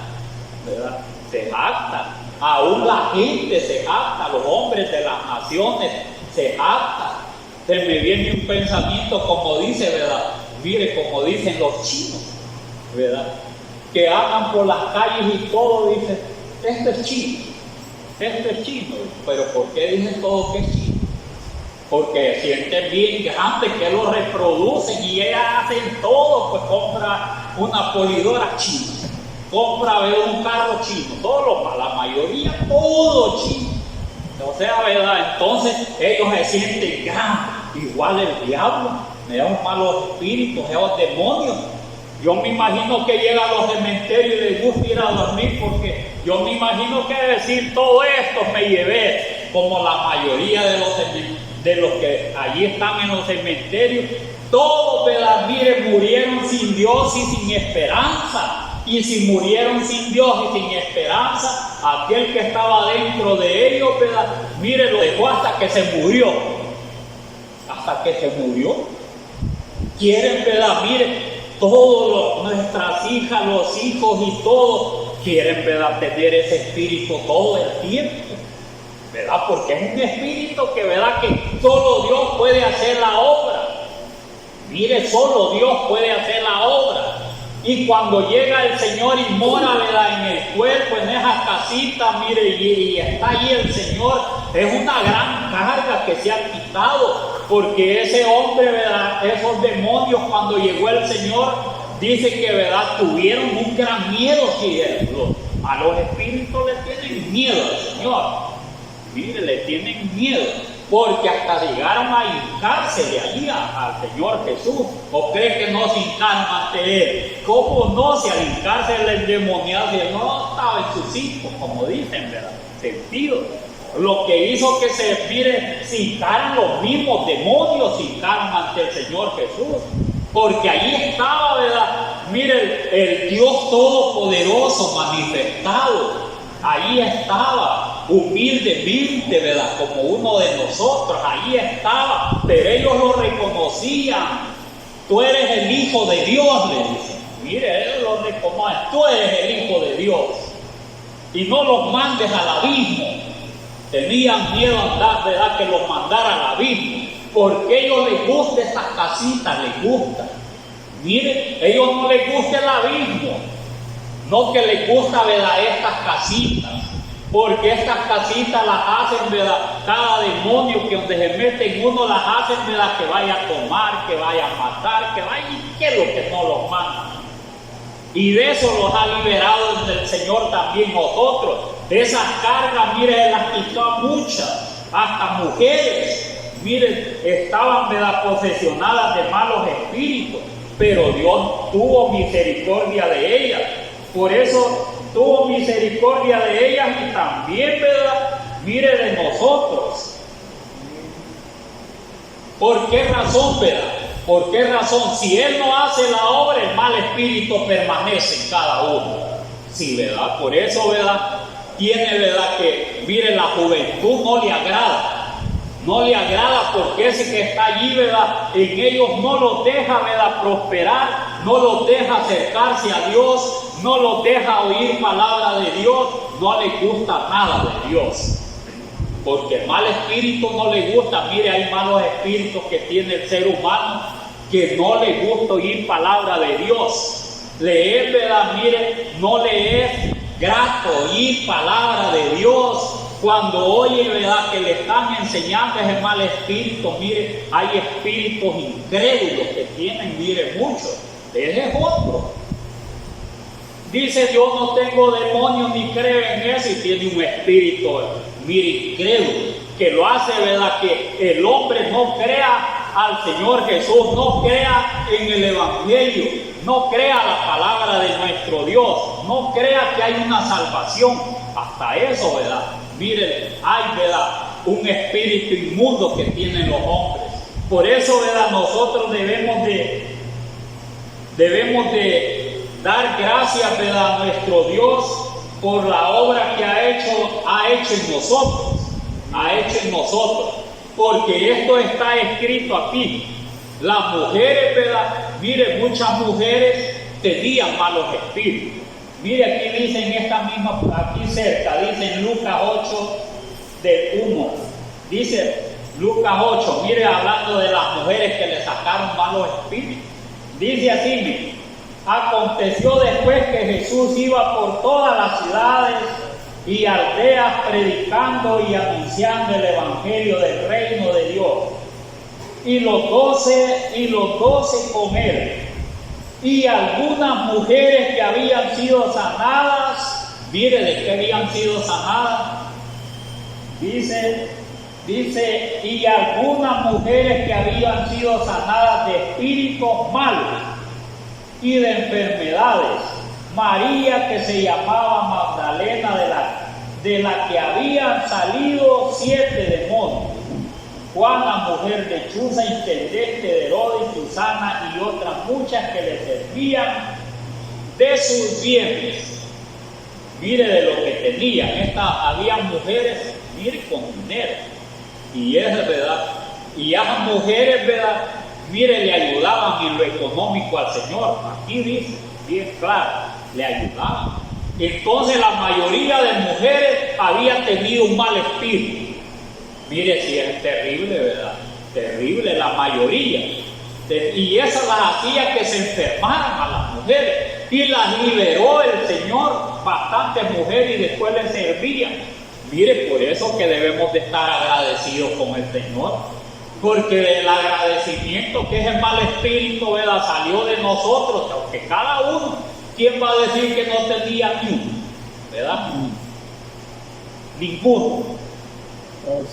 ¿verdad? Se jacta. Aún la gente se jacta, los hombres de las naciones se jacta. Se me viene un pensamiento como dice, ¿verdad? Mire, como dicen los chinos, ¿verdad? Que andan por las calles y todo dicen, esto es chino, esto es chino. Pero ¿por qué dicen todo que es chino? Porque sienten bien grandes que lo reproducen y ellas hacen todo, pues compra una polidora china, compra un carro chino, la mayoría todo chino. O sea, ¿verdad? Entonces ellos se sienten grandes, igual el diablo, esos malos espíritus, esos demonios. Yo me imagino que llega a los cementerios y les gusta ir a dormir, porque yo me imagino que decir todo esto me llevé, como la mayoría de los que allí están en los cementerios, todos, ¿verdad? Miren, murieron sin Dios y sin esperanza. Y si murieron sin Dios y sin esperanza, aquel que estaba dentro de ellos, ¿verdad? Mire, lo dejó hasta que se murió. Hasta que se murió. Quieren, ¿verdad? Mire, nuestras hijas, los hijos y todos, quieren, ¿verdad? Tener ese espíritu todo el tiempo, ¿verdad? Porque es un espíritu que, ¿verdad? Que solo Dios puede hacer la obra. Mire, solo Dios puede hacer la obra. Y cuando llega el Señor y mora, ¿verdad? En el cuerpo, en esa casita, mire, y está allí el Señor, es una gran carga que se ha quitado, porque ese hombre, ¿verdad? Esos demonios, cuando llegó el Señor, dice que, ¿verdad? Tuvieron un gran miedo, sí, a los espíritus le tienen miedo al Señor. Mire, le tienen miedo, porque hasta llegaron a hincarse de allí al Señor Jesús. ¿O cree que no se hincaron ante Él? ¿Cómo no? Si al hincarse el endemoniado no estaba en sus hijos, como dicen, ¿verdad? Sentido. Lo que hizo que se hincaran los mismos demonios, se hincaron ante el Señor Jesús. Porque allí estaba, ¿verdad? Mire, el Dios Todopoderoso manifestado. Ahí estaba, humildemente, ¿verdad? Como uno de nosotros, ahí estaba, pero ellos lo reconocían. Tú eres el Hijo de Dios, le dicen. Mire, ellos lo reconocen, tú eres el Hijo de Dios. Y no los mandes al abismo. Tenían miedo a andar, ¿verdad? Que los mandara al abismo, porque a ellos les gusta esas casitas, les gusta. Mire, a ellos no les gusta el abismo. No que les gusta, ¿verdad? Estas casitas, porque estas casitas las hacen, ¿verdad? Cada demonio que donde se meten uno las hacen, ¿verdad? Que vaya a tomar, que vaya a matar, que vaya, y que es lo que no los manda. Y de eso los ha liberado el Señor también nosotros, De esas cargas, mire, las quitó a muchas, hasta mujeres. Miren, estaban, ¿verdad?, posesionadas de malos espíritus, pero Dios tuvo misericordia de ellas. Por eso tuvo misericordia de ellas y también, ¿verdad?, mire, de nosotros. ¿Por qué razón, verdad? ¿Por qué razón? Si Él no hace la obra, el mal espíritu permanece en cada uno. Sí, ¿verdad? Por eso, ¿verdad?, tiene, ¿verdad?, que, mire, la juventud no le agrada. No le agrada porque ese que está allí, ¿verdad?, en ellos no los deja, ¿verdad?, prosperar, no los deja acercarse a Dios, no los deja oír palabra de Dios, no les gusta nada de Dios. Porque el mal espíritu no le gusta. Mire, hay malos espíritus que tiene el ser humano que no le gusta oír palabra de Dios. Le es, ¿verdad?, mire, no le es grato oír palabra de Dios. Cuando oye, ¿verdad?, que le están enseñando ese mal espíritu, mire, hay espíritus incrédulos que tienen, mire, muchos. Ese es otro. Dice, yo no tengo demonios ni creo en eso, y tiene un espíritu, mire, incrédulo, que lo hace, ¿verdad?, que el hombre no crea al Señor Jesús, no crea en el Evangelio, no crea la palabra de nuestro Dios, no crea que hay una salvación. Hasta eso, ¿verdad? Miren, hay, ¿verdad?, un espíritu inmundo que tienen los hombres. Por eso, ¿verdad?, nosotros debemos de dar gracias, ¿verdad?, a nuestro Dios por la obra que ha hecho en nosotros. Porque esto está escrito aquí. Las mujeres, ¿verdad?, mire, muchas mujeres tenían malos espíritus. Mire, aquí dice en esta misma, aquí cerca, dice en Lucas 8, del 1. Dice Lucas 8, mire, hablando de las mujeres que le sacaron malos espíritus. Dice así, mire, aconteció después que Jesús iba por todas las ciudades y aldeas predicando y anunciando el evangelio del reino de Dios. Y los 12 con él. Y algunas mujeres que habían sido sanadas, mire, ¿de qué habían sido sanadas? Dice, y algunas mujeres que habían sido sanadas de espíritus malos y de enfermedades. María, que se llamaba Magdalena, de la que habían salido 7 demonios. Juana, mujer de Chuza, intendente de Herodes, Susana y otras muchas que le servían de sus bienes. Mire, de lo que tenían. Habían mujeres, mire, con dinero. Y es verdad. Y esas mujeres, ¿verdad?, mire, le ayudaban en lo económico al Señor. Aquí dice, bien claro, le ayudaban. Entonces la mayoría de mujeres había tenido un mal espíritu. Mire, si es terrible, ¿verdad? Terrible, la mayoría. Y eso las hacía que se enfermaran a las mujeres. Y las liberó el Señor, bastantes mujeres, y después les servían. Mire, por eso que debemos de estar agradecidos con el Señor. Porque el agradecimiento que es el mal espíritu, ¿verdad?, salió de nosotros. Porque cada uno, ¿quién va a decir que no tenía ni uno? ¿Verdad? Ninguno.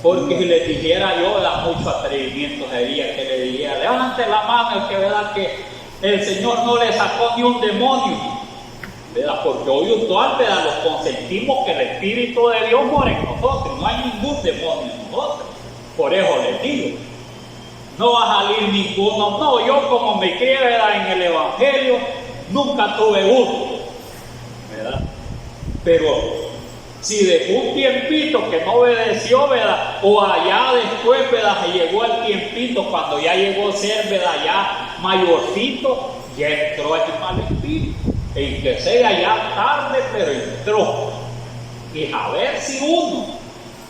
Porque si les dijera yo, da mucho atrevimiento sería que le dijera, levante la mano, que verdad que el Señor no le sacó ni un demonio, ¿verdad? Porque hoy usual, ¿verdad?, los consentimos que el Espíritu de Dios mora en nosotros, no hay ningún demonio en nosotros. Por eso les digo, no va a salir ninguno. No, yo como me crié, ¿verdad?, en el Evangelio, nunca tuve uno, ¿verdad? Pero si dejó un tiempito que no obedeció, ¿verdad?, o allá después, ¿verdad?, se llegó el tiempito cuando ya llegó a ser, ¿verdad?, ya mayorcito, ya entró ese mal espíritu. En que sea ya tarde, pero entró. Y a ver si uno,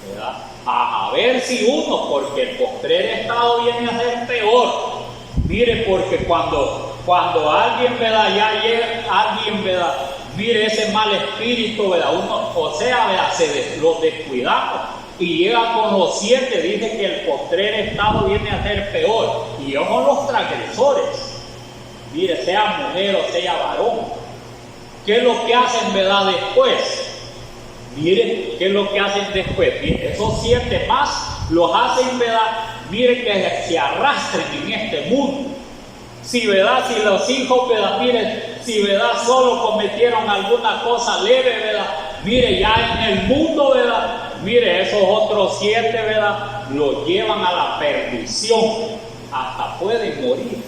¿verdad?, a ver si uno, porque el postrer estado viene a ser peor. Mire, porque cuando alguien, ¿verdad?, ya llega, alguien, ¿verdad?, mire, ese mal espíritu, ¿verdad?, uno, o sea, ¿verdad?, los descuidamos y llega con los 7, dice que el postrer estado viene a ser peor. Y ellos son los transgresores. Mire, sea mujer o sea varón. ¿Qué es lo que hacen, verdad, después? Miren qué es lo que hacen después. Miren, esos 7 más los hacen, ¿verdad? Miren que se arrastren en este mundo. Si, ¿verdad? Si los hijos, ¿verdad? Miren, si, ¿verdad? Solo cometieron alguna cosa leve, ¿verdad? Mire, ya en el mundo, ¿verdad? Mire, esos otros 7, ¿verdad? Los llevan a la perdición. Hasta pueden morir,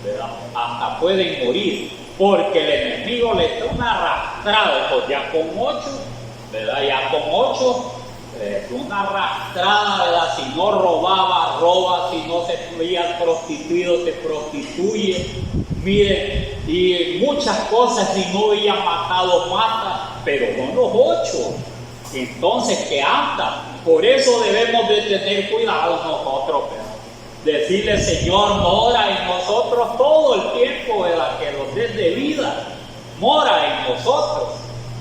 ¿verdad? Hasta pueden morir. Porque el enemigo les da una arrastrada. Pues ya con 8, ¿verdad? Ya con 8, una arrastrada, ¿verdad? Si no robaba, roba. Si no se veía prostituido, se prostituye. Miren, y muchas cosas. Si no había matado, mata. Pero no los 8. Entonces, ¿qué anda? Por eso debemos de tener cuidado nosotros, ¿verdad? Decirle, Señor, mora en nosotros todo el tiempo, ¿verdad? Que nos des de vida. Mora en nosotros.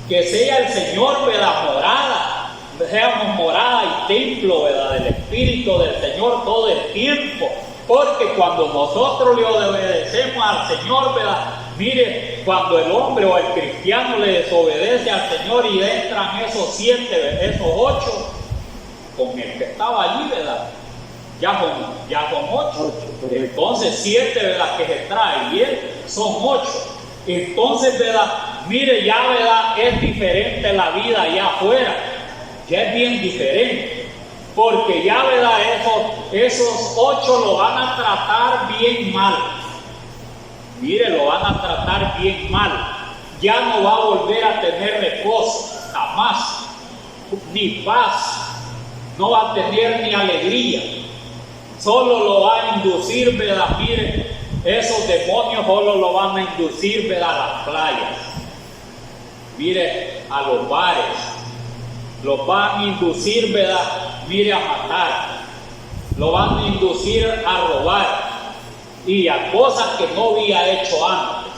Que sea el Señor, ¿verdad? Morada. Seamos morada y templo, ¿verdad? Del Espíritu del Señor todo el tiempo. Porque cuando nosotros le obedecemos al Señor, ¿verdad? Mire, cuando el hombre o el cristiano le desobedece al Señor y entran esos 7, esos 8, con el que estaba allí, ¿verdad? Ya con 8. Entonces 7, ¿verdad? Que se trae y él son 8. Entonces, ¿verdad? Mire, ya, ¿verdad? Es diferente la vida allá afuera. Ya es bien diferente. Porque ya, ¿verdad? Esos 8 lo van a tratar bien mal. Mire, lo van a tratar bien mal. Ya no va a volver a tener reposo, jamás. Ni paz. No va a tener ni alegría. Solo lo va a inducir, ¿verdad? Mire, esos demonios solo lo van a inducir, ¿verdad? A las playas. Mire, a los bares. Los van a inducir, ¿verdad? Mire, a matar. Lo van a inducir a robar. Y a cosas que no había hecho antes.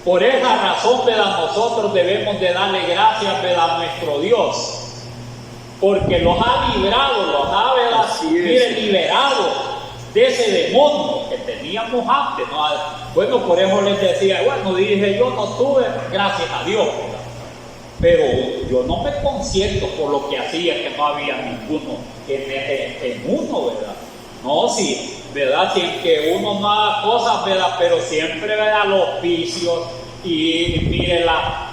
Por esa razón, ¿verdad? Nosotros debemos de darle gracias, ¿verdad? A nuestro Dios. Porque los ha librado, los ha, ¿verdad? Mire, liberado de ese demonio que teníamos antes, ¿no? Bueno, por eso les decía, bueno, dije, yo no tuve, gracias a Dios, ¿verdad? Pero yo no me consiento por lo que hacía, que no había ninguno en uno, ¿verdad? No, sí, ¿verdad? Sin que uno no haga cosas, ¿verdad? Pero siempre, ¿verdad? Los vicios y mire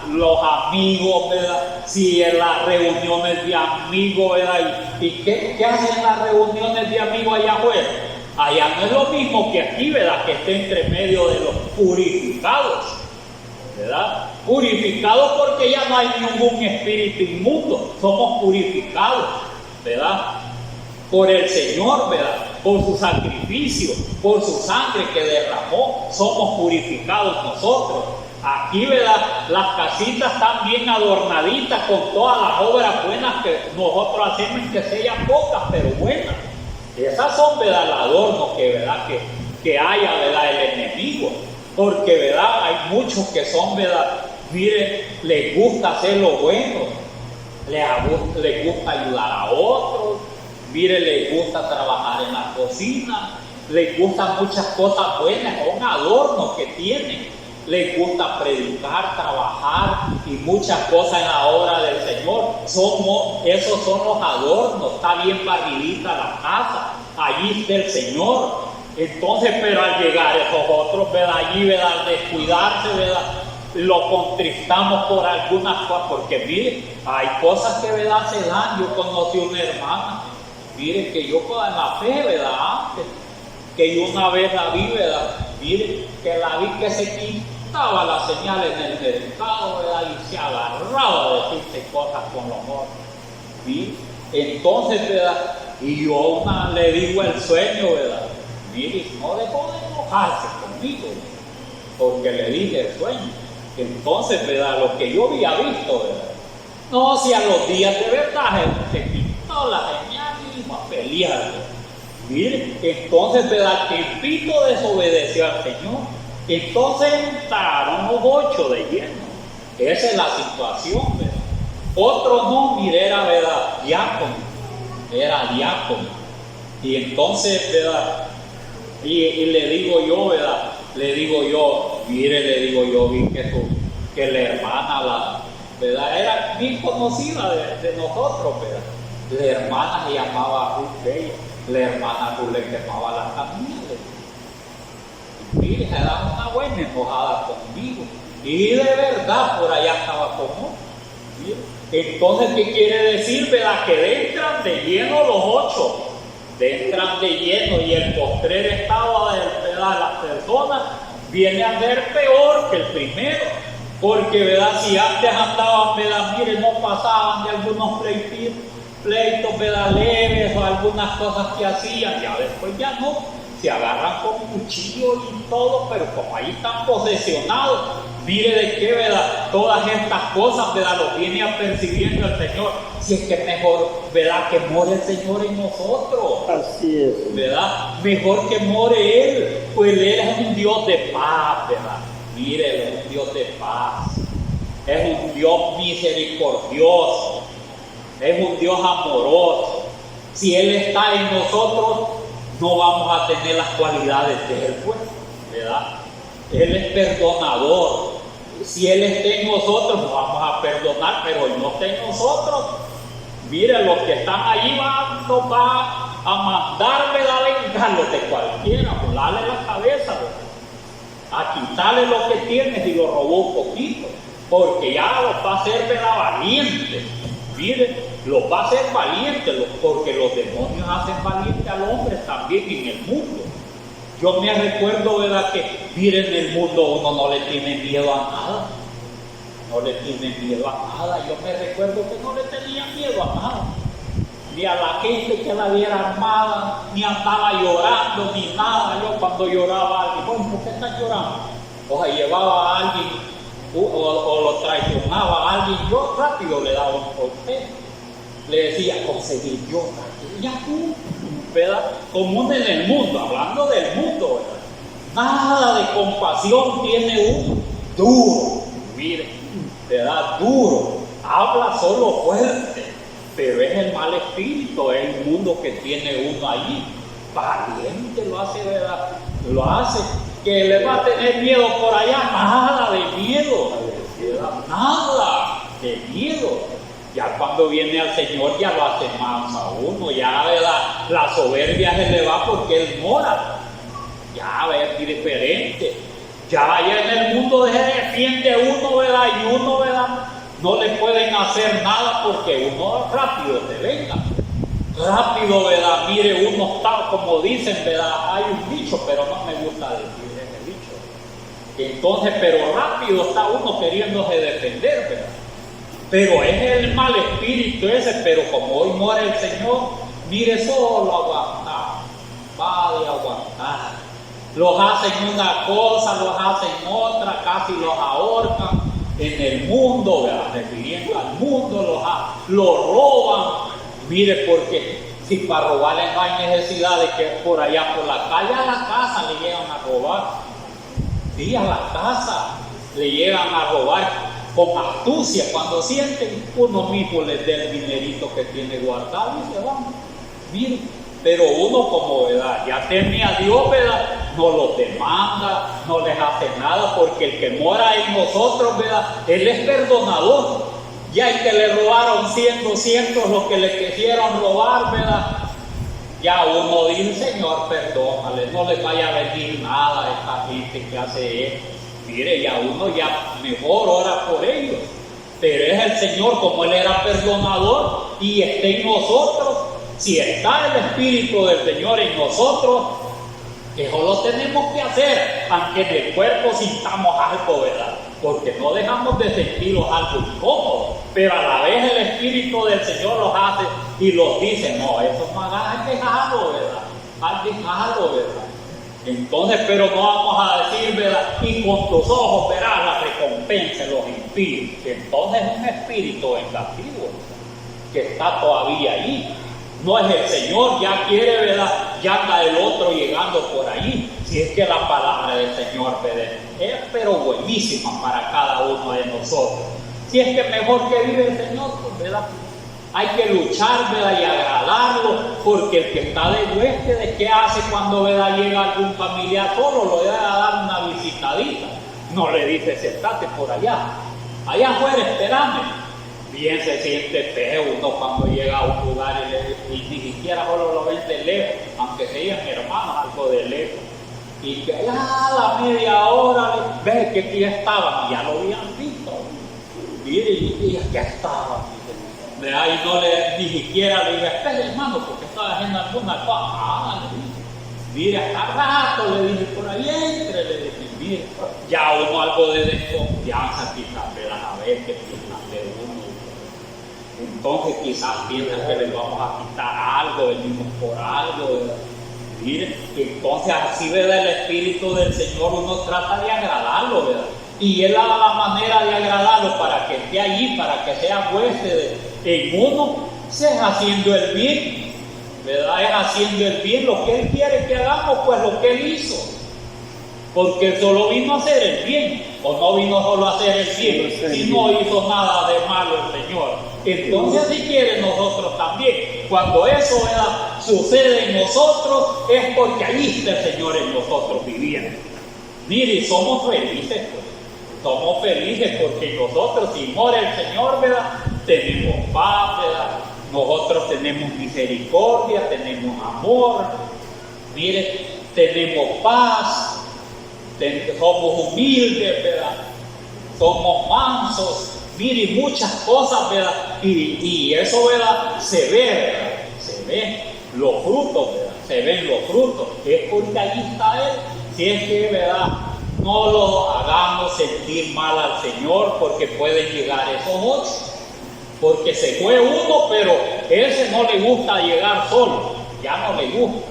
los amigos, ¿verdad? Si en las reuniones de amigos, ¿verdad? ¿Y qué hacen las reuniones de amigos allá afuera? Allá no es lo mismo que aquí, ¿verdad? Que esté entre medio de los purificados, ¿verdad? Purificados porque ya no hay ningún espíritu inmundo, somos purificados, ¿verdad? Por el Señor, ¿verdad? Por su sacrificio, por su sangre que derramó, somos purificados nosotros. Aquí, ¿verdad? Las casitas están bien adornaditas con todas las obras buenas que nosotros hacemos, que sean pocas, pero buenas. Esas son, ¿verdad? El adorno que, ¿verdad? Que haya, ¿verdad? El enemigo. Porque, ¿verdad? Hay muchos que son, ¿verdad? Miren, les gusta hacer lo bueno, les gusta ayudar a otros, miren, les gusta trabajar en la cocina, les gustan muchas cosas buenas, son adornos que tienen. Les gusta predicar, trabajar y muchas cosas en la obra del Señor. Esos son los adornos. Está bien barridita la casa, allí está el Señor. Entonces, pero al llegar esos otros, ¿verdad? Allí, ¿verdad? Al descuidarse, ¿verdad? Lo contristamos por algunas cosas, porque mire, hay cosas que, ¿verdad? Se dan. Yo conocí una hermana, mire, que yo en la fe, ¿verdad? Antes, que yo una vez la vi, ¿verdad? Mire, que la vi que se quitaba la señal en el mercado, ¿verdad? Y se agarraba a decirte cosas con los otros. ¿Sí? Entonces, ¿verdad? Y yo le digo el sueño, ¿verdad? Mire, no dejó de enojarse conmigo, porque le dije el sueño. Entonces, ¿verdad? Lo que yo había visto, ¿verdad? No, si a los días de verdad se quitó la señal y iba a pelear, ¿verdad? Mire, entonces, ¿verdad? Tiempito desobedeció al Señor. Entonces entraron los 8 de lleno. Esa es la situación, ¿verdad? Otro no, mire, era, ¿verdad? Diácono. Era diácono. Y entonces, ¿verdad? Y le digo yo, ¿verdad? Le digo yo, mire, le digo yo, vi que la hermana, ¿verdad? bien conocida de nosotros, ¿verdad? La hermana se llamaba Ruth Bella, la hermana Ruth le quemaba las camisas. Mire, se da una buena enojada conmigo. Y de verdad, por allá estaba como. Entonces, ¿qué quiere decir? ¿Verdad? Que entran de lleno los 8. Entran de lleno y el postrer estado de las personas viene a ser peor que el primero. Porque, ¿verdad? Si antes andaban, ¿verdad? Mire, no pasaban de algunos pleitos, ¿verdad? Leves o algunas cosas que hacían, ya después ya no. Se agarran con cuchillos y todo, pero como ahí están posesionados, mire de qué, ¿verdad? Todas estas cosas, ¿verdad? Los viene apercibiendo el Señor. Si es que mejor, ¿verdad? Que more el Señor en nosotros. Así es. ¿Verdad? Mejor que more Él, pues Él es un Dios de paz, ¿verdad? Mire, Él es un Dios de paz. Es un Dios misericordioso. Es un Dios amoroso. Si Él está en nosotros, no vamos a tener las cualidades de Él, pues, ¿verdad? Él es perdonador. Si Él está en nosotros, nos vamos a perdonar, pero Él no está en nosotros. Mire, los que están allí nos va a mandarme a vengarlos de cualquiera, a volarle la cabeza, ¿verdad? A quitarle lo que tiene si lo robó un poquito, porque ya los va a hacer valientes. Mire, los va a hacer valientes, porque los demonios hacen valiente al hombre también en el mundo. Yo me recuerdo, ¿verdad? Que mire, en el mundo uno no le tiene miedo a nada. No le tiene miedo a nada. Yo me recuerdo que no le tenía miedo a nada. Ni a la gente que la viera armada, ni andaba llorando, ni nada. Yo cuando lloraba a alguien, bueno, ¿por qué estás llorando? O sea, llevaba a alguien o lo traicionaba a alguien, yo rápido le daba un consejo. Le decía, conseguir yo, ya tú, ¿verdad? Común en el mundo, hablando del mundo, ¿verdad? Nada de compasión tiene uno. Duro, mire, ¿verdad? Duro, habla solo fuerte, pero es el mal espíritu, es el mundo que tiene uno allí. Valiente lo hace, ¿verdad? Lo hace. Que le va a tener miedo por allá, nada de miedo, ¿verdad? Nada de miedo. Ya cuando viene al Señor ya lo hace más a uno, ya, ¿verdad? La soberbia se le va porque Él mora. Ya es diferente. Ya allá en el mundo se defiende uno, ¿verdad? Y uno, ¿verdad? No le pueden hacer nada porque uno rápido se venga. Rápido, ¿verdad? Mire, uno está, como dicen, ¿verdad? Hay un dicho, pero no me gusta decir ese dicho. Entonces, pero rápido está uno queriéndose defender, ¿verdad? Pero es el mal espíritu ese, pero como hoy muere el Señor, mire, solo aguantar, va de aguantar. Los hacen una cosa, los hacen otra, casi los ahorcan en el mundo, ¿verdad? Refiriendo al mundo, los roban. Mire, porque si para robarle no hay necesidad de que por allá por la calle a la casa le llegan a robar. Sí, a la casa le llegan a robar con astucia, cuando sienten uno mismo les dé el dinerito que tiene guardado y se van. Mire, pero uno como, ¿verdad? Ya teme a Dios, ¿verdad? No los demanda, no les hace nada, porque el que mora en nosotros, ¿verdad? Él es perdonador. Ya el que le robaron 100, 200, los que le quisieron robar, ¿verdad? Ya uno dice, Señor, perdónale, no les vaya a venir nada a esta gente que hace esto. Mire, ya uno ya mejor ora por ellos. Pero es el Señor, como Él era perdonador y está en nosotros. Si está el Espíritu del Señor en nosotros, eso lo tenemos que hacer, aunque en el cuerpo sintamos algo, ¿verdad? Porque no dejamos de sentirlos algo incómodo, pero a la vez el Espíritu del Señor los hace y los dice, no, eso no hagas, dejarlo, ¿verdad? Hay que dejarlo, ¿verdad? Entonces, pero no vamos a decir, ¿verdad? Y con tus ojos verás la recompensa de los impíos. Entonces es un espíritu vengativo, ¿verdad? Que está todavía ahí. No es el Señor, ya quiere, ¿verdad? Ya anda el otro llegando por ahí. Si es que la palabra del Señor, ¿verdad? Es pero buenísima para cada uno de nosotros. Si es que mejor que vive el Señor, pues, ¿verdad? Hay que luchar, ¿verdad? Y agradarlo, porque el que está de huésped, ¿qué hace cuando, ¿verdad? Llega algún familiar solo? Lo deja dar una visitadita. No le dice, sentate por allá. Allá afuera, espérame. bien se siente feo uno cuando llega a un lugar y ni siquiera solo lo ven de lejos, aunque sean hermanos, algo de lejos. Y que allá a la media hora, ve que aquí estaban, y ya lo habían visto. Mire, y aquí estaban. Y no ni siquiera le digo, espere hermano, porque estaba haciendo alguna cosa. Mire, hasta rato le dije, por ahí entre, le dije, mire, ya uno algo de desconfianza quizás le dan a ver que piensan de uno. Entonces quizás piensan que les vamos a quitar algo, venimos por algo, ¿verdad? Mire, entonces así, ¿verdad? El Espíritu del Señor uno trata de agradarlo, ¿verdad? Y Él da la manera de agradarlo para que esté allí, para que sea huésped en uno, sea haciendo el bien, ¿verdad? Es haciendo el bien lo que Él quiere que hagamos, pues lo que Él hizo. Porque Él solo vino a hacer el bien, o no vino solo a hacer el bien, si no hizo nada de malo el Señor. Entonces, si quiere, nosotros también, cuando eso, ¿verdad?, sucede en nosotros, es porque allí está el Señor en nosotros viviendo. Mire, somos felices, pues. Somos felices porque nosotros, si mora el Señor, ¿verdad?, tenemos paz, ¿verdad? Nosotros tenemos misericordia, tenemos amor, mire, tenemos paz, somos humildes, ¿verdad? Somos mansos, mire, muchas cosas, ¿verdad? Y eso, ¿verdad?, se ve, ¿verdad? Se ven los frutos, ¿verdad? Se ven los frutos. Es porque allí está Él. Si es que, ¿verdad?, no lo hagamos sentir mal al Señor, porque pueden llegar esos otros. Porque se fue uno, pero ese no le gusta llegar solo, ya no le gusta,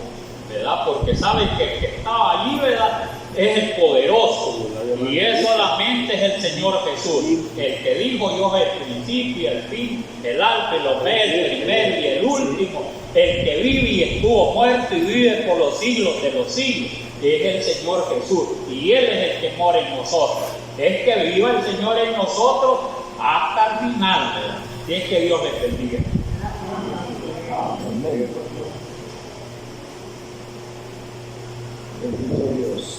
¿verdad? Porque saben que el que estaba allí, ¿verdad?, es el poderoso, y él solamente es el Señor Jesús, el que dijo: yo soy el principio y el fin, el alfa y el omega, el primero y el último, el que vive y estuvo muerto y vive por los siglos de los siglos. Es el Señor Jesús, y Él es el que mora en nosotros. Es que viva el Señor en nosotros hasta el final, ¿verdad? Y es que Dios les bendiga. Bendito Dios.